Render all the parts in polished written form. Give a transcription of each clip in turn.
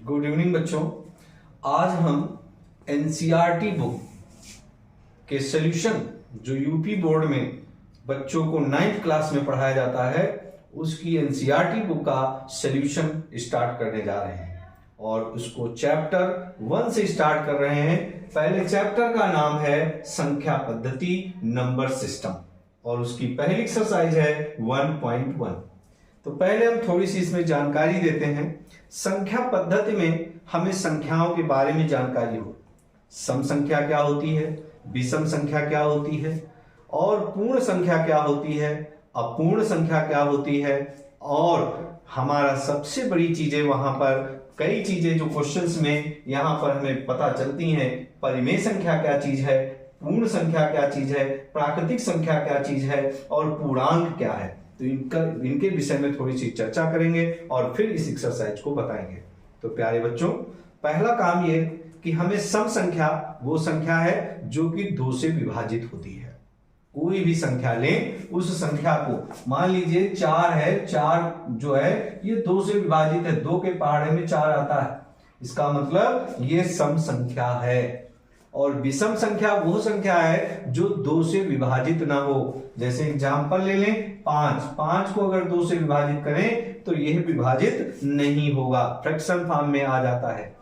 Good evening बच्चों। आज हम एनसीईआरटी बुक के सॉल्यूशन जो यूपी बोर्ड में बच्चों को 9th क्लास में पढ़ाया जाता है उसकी एनसीईआरटी बुक का सॉल्यूशन स्टार्ट करने जा रहे हैं और उसको चैप्टर 1 से स्टार्ट कर रहे हैं। पहले चैप्टर का नाम है संख्या पद्धति नंबर सिस्टम और उसकी पहली एक्सरसाइज है 1.1। तो पहले हम थोड़ी सी इसमें जानकारी देते हैं। संख्या पद्धति में हमें संख्याओं के बारे में जानकारी हो। सम संख्या क्या होती है, विषम संख्या क्या होती है और पूर्ण संख्या क्या होती है, अपूर्ण संख्या क्या होती है और हमारा सबसे बड़ी चीजें वहां पर कई चीजें जो क्वेश्चंस में यहां पर हमें पता चलती हैं। परिमेय संख्या क्या चीज है, पूर्ण संख्या क्या चीज है, प्राकृतिक संख्या क्या चीज है और पूर्णांक क्या है। तो इनके विषय में थोड़ी सी चर्चा करेंगे और फिर इस एक्सरसाइज को बताएंगे। तो प्यारे बच्चों, पहला काम ये कि हमें सम संख्या वो संख्या है जो कि 2 से विभाजित होती है। कोई भी संख्या लें, उस संख्या को मान लीजिए 4 है, 4 जो है ये 2 से विभाजित है, 2 के पहाड़े में 4 आता है, इसका मतलब ये सम संख्या है। और विषम संख्या वो संख्या है जो 2 से विभाजित ना हो। जैसे एग्जांपल ले लें 5 को अगर 2 से विभाजित करें तो यह विभाजित नहीं होगा, फ्रैक्शन फॉर्म में आ जाता है।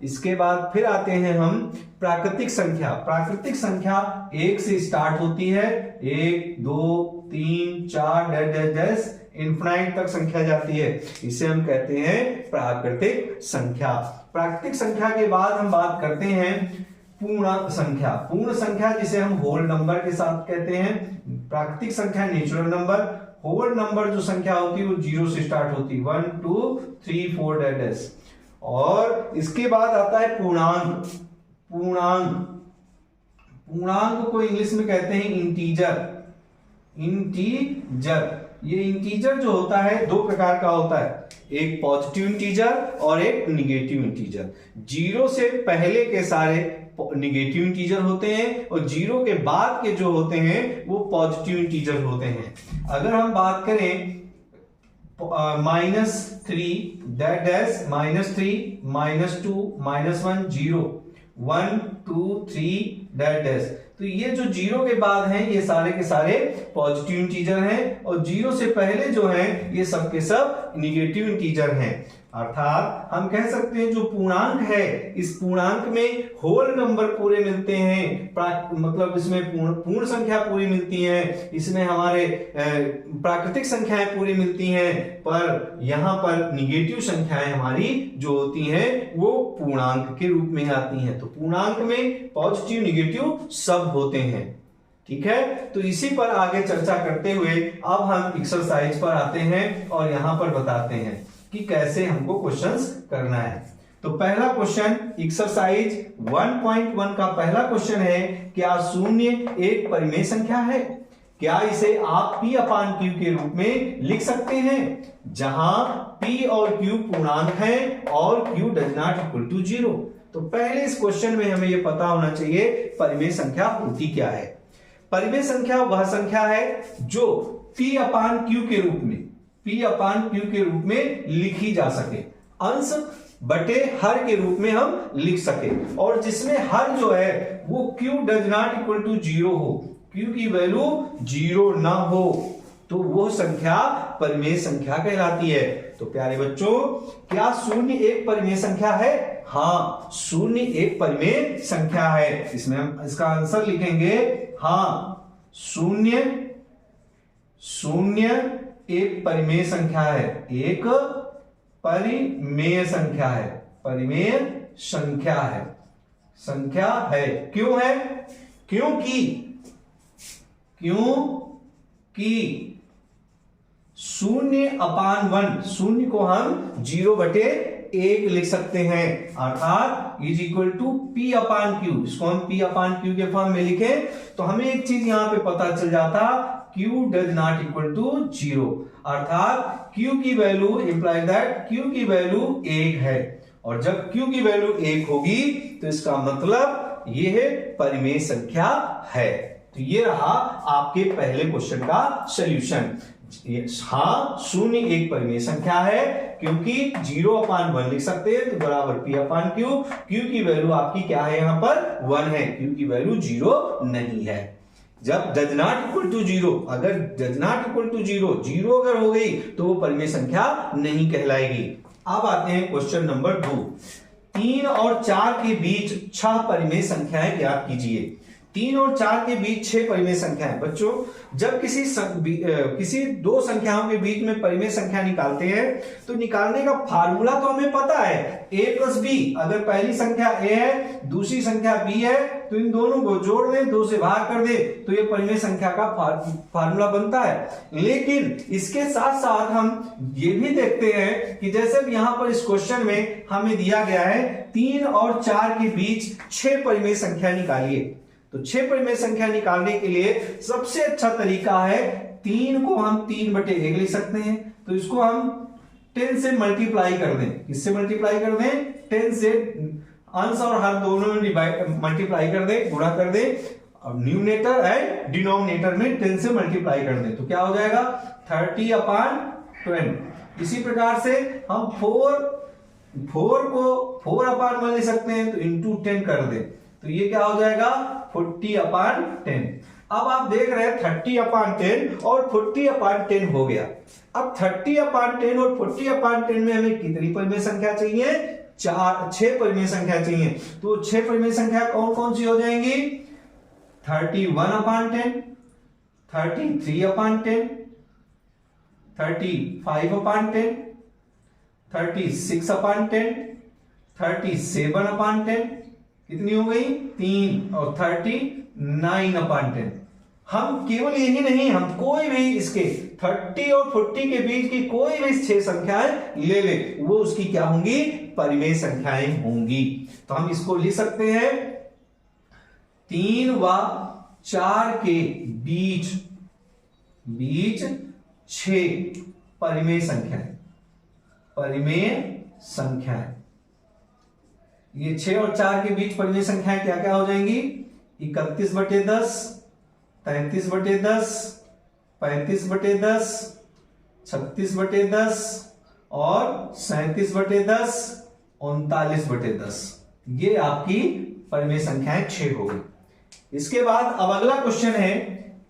इसके बाद फिर आते हैं हम प्राकृतिक संख्या। प्राकृतिक संख्या 1 से स्टार्ट होती है, 1 2 3 4 डैश इनफिनाइट तक संख्या जाती है, इसे हम कहते हैं प्राकृतिक संख्या। प्राकृतिक संख्या के बाद हम बात करते हैं पूर्ण संख्या। पूर्ण संख्या जिसे हम होल नंबर के साथ कहते हैं। प्राकृतिक संख्या नेचुरल नंबर, होल नंबर जो संख्या होती है वो 0 से स्टार्ट होती है, 1 2 3 4 डैश। और इसके बाद आता है पूर्णांक। पूर्णांक को इंग्लिश में कहते हैं इंटीजर। ये इंटीजर जो होता है 2 प्रकार का होता है, एक पॉजिटिव इंटीजर और एक निगेटिव इंटीजर। 0 से पहले के सारे निगेटिव इंटीजर होते हैं और 0 के बाद के जो होते हैं वो पॉजिटिव इंटीजर होते हैं। अगर हम बात करें -3 डैश -3 -2 -1 0 1 2 3 डैश। तो ये जो 0 के बाद हैं ये सारे के सारे पॉजिटिव इंटीजर हैं और 0 से पहले जो हैं ये सब के सब निगेटिव इंटीजर हैं। अर्थात हम कह सकते हैं जो पूर्णांक है, इस पूर्णांक में होल नंबर पूरे मिलते हैं, मतलब इसमें पूर्ण संख्या पूरी मिलती है, इसमें हमारे प्राकृतिक संख्याएं पूरी मिलती हैं, पर यहां पर निगेटिव संख्याएं हमारी जो होती हैं वो पूर्णांक के रूप में आती हैं। तो पूर्णांक में पॉजिटिव निगेटिव सब होते हैं। ठीक है, तो इसी पर आगे चर्चा करते हुए अब हम एक्सरसाइज पर आते हैं और यहां पर बताते हैं कि कैसे हमको क्वेश्चंस करना है। तो पहला क्वेश्चन एक्सरसाइज 1.1 का पहला क्वेश्चन है, क्या शून्य एक परिमेय संख्या है? क्या इसे आप P/Q के रूप में लिख सकते हैं जहां P और Q पूर्णांक हैं और Q does not equal to 0? तो पहले इस क्वेश्चन में हमें यह पता होना चाहिए परिमेय संख्या होती क्या है। परिमेय संख्या वह संख्या है जो P/Q के रूप में लिखी जा सके, अंश बटे हर के रूप में हम लिख सके और जिसमें हर जो है वो Q does not equal to 0 हो, Q की वैल्यू 0 ना हो, तो वो संख्या परिमेय संख्या कहलाती है। तो प्यारे बच्चों, क्या शून्य एक परिमेय संख्या है? हाँ, शून्य एक परिमेय संख्या है। इसमें हम इसका आंसर लिखेंगे हाँ, शून्य एक परिमेय संख्या है, एक परिमेय संख्या है, परिमेय संख्या है। क्यों है? क्योंकि 0/1, शून्य को हम 0/1 लिख सकते हैं, अर्थात इज इक्वल टू P/Q। इसको हम P/Q के फॉर्म में लिखें तो हमें एक चीज यहां पे पता चल जाता, Q does not equal to 0, अर्थात Q की वैल्यू इंप्लाइज दैट Q की वैल्यू 1 है और जब Q की वैल्यू 1 होगी तो इसका मतलब यह परिमेय संख्या है। तो ये रहा आपके पहले क्वेश्चन का सॉल्यूशन। हाँ, शून्य एक परिमेय संख्या है, क्योंकि 0/1 लिख सकते हैं, तो बराबर P/Q। Q की वैल्यू आपकी क्या है, यहाँ पर 1 है, Q की वैल्यू 0 नहीं है। जब डज नॉट इक्वल टू 0, अगर डज नॉट इक्वल टू 0 अगर हो गई तो वो परिमेय संख्या नहीं कहलाएगी। अब आते हैं क्वेश्चन नंबर 2। 3 और 4 के बीच 6 परिमेय संख्याएं ज्ञात कीजिए। 3 और 4 के बीच 6 परिमेय संख्याएं। बच्चों, जब किसी दो संख्याओं के बीच में परिमेय संख्या निकालते हैं तो निकालने का फार्मूला तो हमें पता है, a प्लस बी। अगर पहली संख्या a है, दूसरी संख्या b है, तो इन दोनों को जोड़ दे, 2 से भाग कर दे, तो ये परिमेय संख्या का फार्मूला बनता है। लेकिन इसके साथ साथ हम ये भी देखते हैं कि जैसे यहां पर इस क्वेश्चन में हमें दिया गया है 3 और 4 के बीच 6 परिमेय संख्या निकालिए। तो 6 परिमेय संख्या निकालने के लिए सबसे अच्छा तरीका है, 3 को हम 3/1 लिख सकते हैं, तो इसको हम 10 से मल्टीप्लाई कर दें। किससे मल्टीप्लाई कर दें? 10 से। अंश और हर दोनों में मल्टीप्लाई कर दें, गुणा कर दें। अब न्यूमरेटर एंड डिनोमिनेटर में 10 से मल्टीप्लाई कर दें, तो क्या हो जाएगा? 30/20। इसी प्रकार से हम 4 को 4/1 ले सकते हैं, तो इंटू 10 कर दें, तो ये क्या हो जाएगा? 40/10। अब आप देख रहे हैं 30/10 और 40/10 हो गया। अब 30/10 और 40/10 में हमें कितनी परिमेय संख्या चाहिए? 6 परिमेय संख्या चाहिए। तो 6 परिमेय संख्या कौन कौन सी हो जाएंगी? 31/10, 33/10, 35/10, 36/10, 37/10। कितनी हो गई? 3 और 39/10। हम केवल यही नहीं, हम कोई भी इसके 30 और 40 के बीच की कोई भी 6 संख्याएं ले ले, वो उसकी क्या होंगी? परिमेय संख्याएं होंगी। तो हम इसको लिख सकते हैं 3 व 4 के बीच 6 परिमेय संख्याएं। परिमेय संख्याएं, ये 6 और 4 के बीच परिमेय संख्याएं क्या क्या हो जाएंगी? 31/10, 33/10, 35/10, 36/10 और 37/10, 39/10। ये आपकी परिमेय संख्याएं 6 हो गई। इसके बाद अब अगला क्वेश्चन है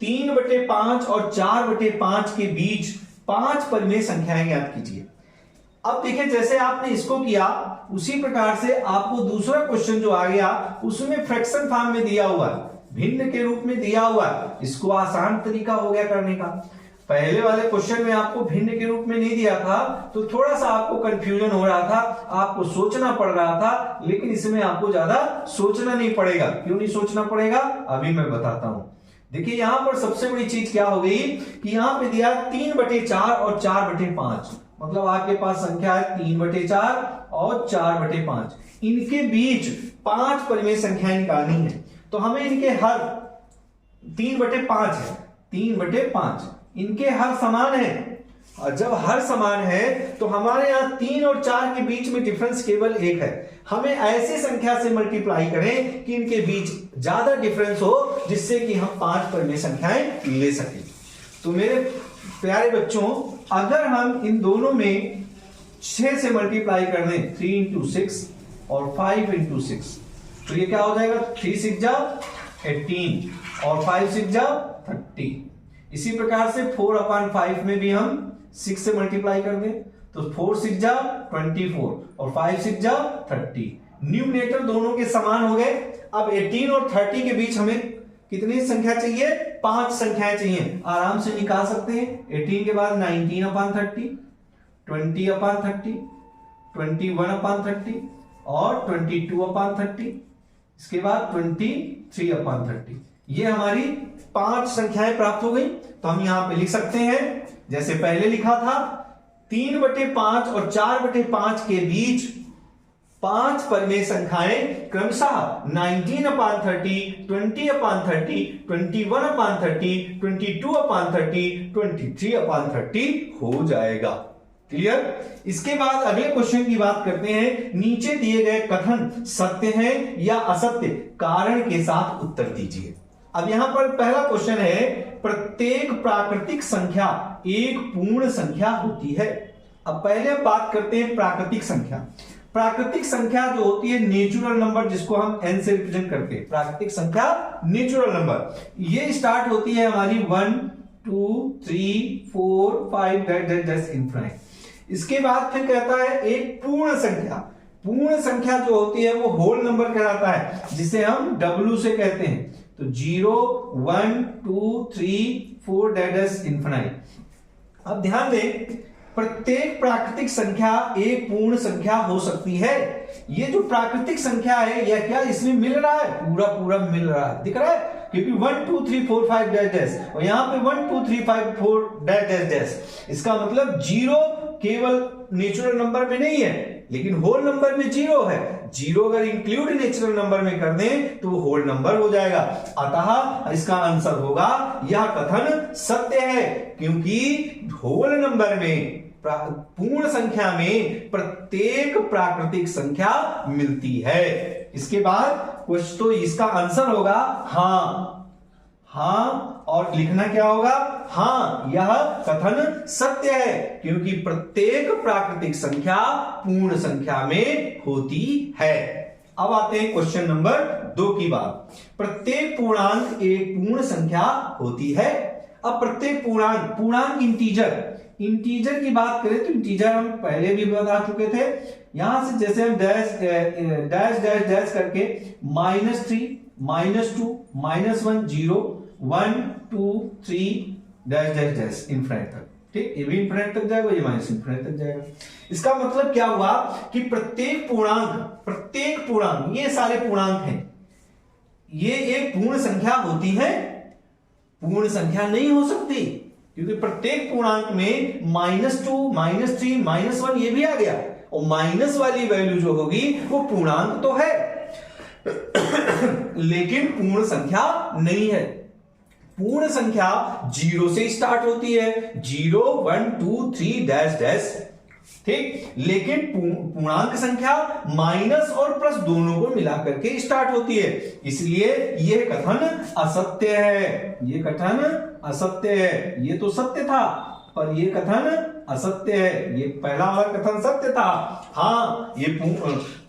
3/5 और 4/5 के बीच 5 परिमेय संख्याएं ज्ञात कीजिए। अब देखिए, जैसे आपने इसको किया उसी प्रकार से आपको दूसरा क्वेश्चन जो आ गया उसमें फ्रैक्शन फॉर्म में दिया हुआ है, भिन्न के रूप में दिया हुआ है। इसको आसान तरीका हो गया करने का। पहले वाले क्वेश्चन में आपको भिन्न के रूप में नहीं दिया था, तो थोड़ा सा आपको कंफ्यूजन हो रहा था, आपको सोचना पड़ रहा था। लेकिन इसमें आपको ज्यादा सोचना नहीं पड़ेगा। क्यों नहीं सोचना पड़ेगा? अभी मैं बताता हूं। देखिए, यहां पर सबसे बड़ी चीज क्या हो गई कि यहां पे दिया 3/4 और 4/5। मतलब आपके पास संख्या है 3/4 और 4/5। इनके बीच 5 परिमेय संख्याएं निकालनी है। तो हमें इनके हर 3/5 है, 3/5 इनके हर समान है। और जब हर समान है तो हमारे यहां 3 और 4 के बीच में डिफरेंस केवल 1 है। हमें ऐसी संख्या से मल्टीप्लाई करें कि इनके बीच ज्यादा डिफरेंस हो, जिससे कि हम 5 परिमेय संख्याएं ले सकें। तो मेरे प्यारे बच्चों, अगर हम इन दोनों में 6 से मल्टीप्लाई कर दें, 3 × 6 और 5 × 6, तो ये क्या हो जाएगा? 3 × 6 = 18 और 5 × 6 = 30। इसी प्रकार से 4/5 में भी हम 6 से मल्टीप्लाई कर दें, तो 4 × 6 = 24 और 5 × 6 = 30। न्यूमरेटर दोनों के समान हो गए। अब 18 और 30 के बीच हमें कितनी संख्या चाहिए? 5 संख्याएं चाहिए। आराम से निकाल सकते हैं। 18 के बाद 19/30, 20/30, 21/30 और 22/30, इसके बाद 23/30। ये हमारी 5 संख्याएं प्राप्त हो गई। तो हम यहां पे लिख सकते हैं, जैसे पहले लिखा था, 3/5 और 4/5 के बीच 5 परिमेय संख्याएं क्रमशः 19/30, 20/30, 21/30, 22/30, 23/30 हो जाएगा। क्लियर? इसके बाद अगले क्वेश्चन की बात करते हैं। नीचे दिए गए कथन सत्य हैं या असत्य, कारण के साथ उत्तर दीजिए। अब यहां पर पहला क्वेश्चन है, प्रत्येक प्राकृतिक संख्या एक पूर्ण संख्या होती है। अब पहले हम बात करते हैं प्राकृतिक संख्या। प्राकृतिक संख्या जो होती है नेचुरल नंबर, जिसको हम n से रिप्रेजेंट करते हैं, प्राकृतिक संख्या नेचुरल नंबर, ये स्टार्ट होती है हमारी 1 2 3 4 5 डैश इनफिनिट। इसके बाद फिर कहता है एक पूर्ण संख्या। पूर्ण संख्या जो होती है वो होल नंबर कहलाता है, जिसे हम W से कहते हैं। तो 0 1 2 3 4 डैश इनफिनिट। अब ध्यान दें, प्रत्येक प्राकृतिक संख्या एक पूर्ण संख्या हो सकती है। ये जो प्राकृतिक संख्या है यह क्या इसमें मिल रहा है, पूरा पूरा मिल रहा है, दिख रहा है, क्योंकि 1 2 3 4 5 डैश और यहां पे 1 2 3 5 4 डैश। इसका मतलब 0 केवल नेचुरल नंबर में नहीं है, लेकिन होल नंबर में 0 है। 0 अगर इंक्लूड नेचुरल नंबर में कर दें तो होल नंबर हो जाएगा। अतः इसका आंसर होगा, यह कथन सत्य है, क्योंकि होल नंबर में, पूर्ण संख्या में प्रत्येक प्राकृतिक संख्या मिलती है। इसके बाद कुछ तो इसका आंसर होगा हां। और लिखना क्या होगा, हां यह कथन सत्य है, क्योंकि प्रत्येक प्राकृतिक संख्या पूर्ण संख्या में होती है। अब आते हैं क्वेश्चन नंबर 2 की बात। प्रत्येक पूर्णांक एक पूर्ण संख्या होती है। अब प्रत्येक पूर्णांक इंटीजर की बात करें तो इंटीजर हम पहले भी बता चुके थे। यहां से जैसे हम डैश करके -3 -2 -1 0 1 2 3 डैश इनफिनिट तक, ठीक, ये भी इनफिनिट तक जाएगा, ये माइनस इनफिनिट तक जाएगा। इसका मतलब क्या हुआ कि प्रत्येक पूर्णांक ये सारे पूर्णांक हैं, ये एक पूर्ण संख्या होती है, पूर्ण संख्या नहीं हो सकती, क्योंकि प्रत्येक पूर्णांक में -2 -3 -1 ये भी आ गया, और माइनस वाली वैल्यू जो होगी वो पूर्णांक तो है लेकिन पूर्ण संख्या नहीं है। पूर्ण संख्या 0 से स्टार्ट होती है, 0 1 2 3 डैश, ठीक, लेकिन पूर्णांक संख्या माइनस और प्लस दोनों को मिलाकर के स्टार्ट होती है। इसलिए यह कथन असत्य है, ये कथन असत्य है। ये तो सत्य था पर यह कथन असत्य है। ये पहला वाला कथन सत्य था, हाँ ये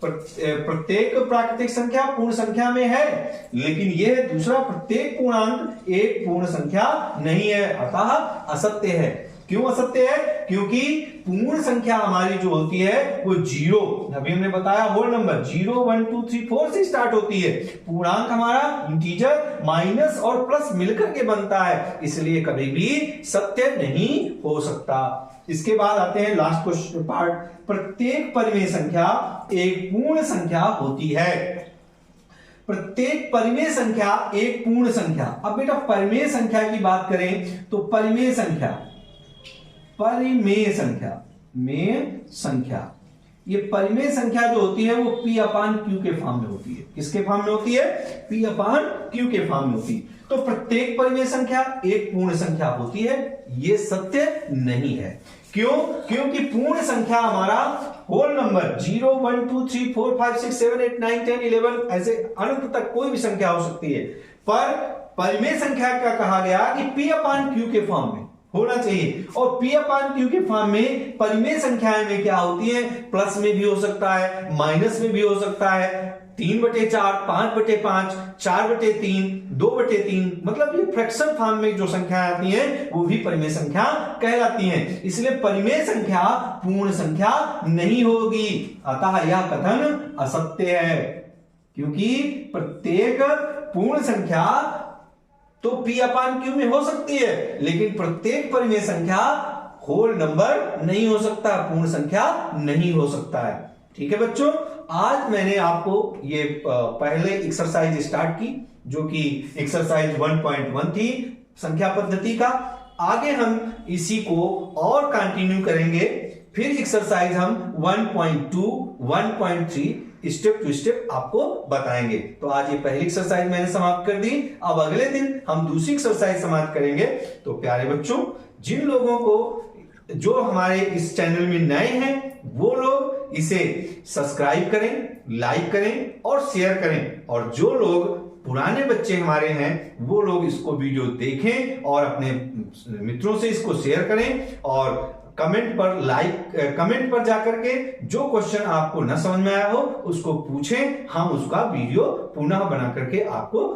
प्रत्येक प्राकृतिक संख्या पूर्ण संख्या में है, लेकिन यह दूसरा प्रत्येक पूर्णांक एक पूर्ण संख्या नहीं है, अतः असत्य है। क्यों असत्य है? क्योंकि पूर्ण संख्या हमारी जो होती है वो 0, अभी हमने बताया होल नंबर 0 1 2 3 4 से स्टार्ट होती है। पूर्णांक हमारा इंटीजर माइनस और प्लस मिलकर के बनता है, इसलिए कभी भी सत्य नहीं हो सकता। इसके बाद आते हैं लास्ट क्वेश्चन पार्ट। प्रत्येक परिमेय संख्या एक पूर्ण संख्या होती है। प्रत्येक परिमेय संख्या एक पूर्ण संख्या। अब बेटा परिमेय संख्या की बात करें तो परिमेय संख्या ये परिमेय संख्या जो होती है वो P/Q के फॉर्म में होती है। किसके फॉर्म में होती है? P/Q के फॉर्म में होती है। तो प्रत्येक परिमेय संख्या एक पूर्ण संख्या होती है, ये सत्य नहीं है। क्यों? क्योंकि पूर्ण संख्या हमारा होल नंबर 0 1 2 3 4 5 6 7 8 9 10 11 ऐसे अनंत तक कोई भी संख्या हो सकती है, पर परिमेय संख्या का कहा गया कि P/Q के फॉर्म में होना चाहिए। और P/Q के फॉर्म में परिमेय संख्याएं में क्या होती है? प्लस में भी हो सकता है, माइनस में भी हो सकता है, 3/4 5/5 4/3 2/3, मतलब ये फ्रैक्शन फॉर्म में जो संख्याएं आती हैं वो भी परिमेय संख्या कहलाती हैं। इसलिए परिमेय संख्या पूर्ण संख्या नहीं होगी, अतः यह कथन असत्य है। क्योंकि प्रत्येक पूर्ण संख्या तो P/Q में हो सकती है, लेकिन प्रत्येक परिमेय संख्या होल नंबर नहीं हो सकता, पूर्ण संख्या नहीं हो सकता है। ठीक है बच्चों, आज मैंने आपको ये पहले एक्सरसाइज स्टार्ट की, जो कि एक्सरसाइज 1.1 थी संख्या पद्धति का। आगे हम इसी को और कंटिन्यू करेंगे, फिर एक्सरसाइज हम 1.2 1.3 स्टेप टू स्टेप आपको बताएंगे। तो आज ये पहली एक्सरसाइज मैंने समाप्त कर दी, अब अगले दिन हम दूसरी एक्सरसाइज समाप्त करेंगे। तो प्यारे बच्चों, जिन लोगों को जो हमारे इस चैनल में नए हैं वो लोग इसे सब्सक्राइब करें, लाइक करें और शेयर करें, और जो लोग पुराने बच्चे हमारे हैं वो लोग इसको वीडियो देखें और अपने मित्रों से इसको शेयर करें, और कमेंट पर जाकर के जो क्वेश्चन आपको न समझ में आया हो उसको पूछें, हम उसका वीडियो पुनः बना करके आपको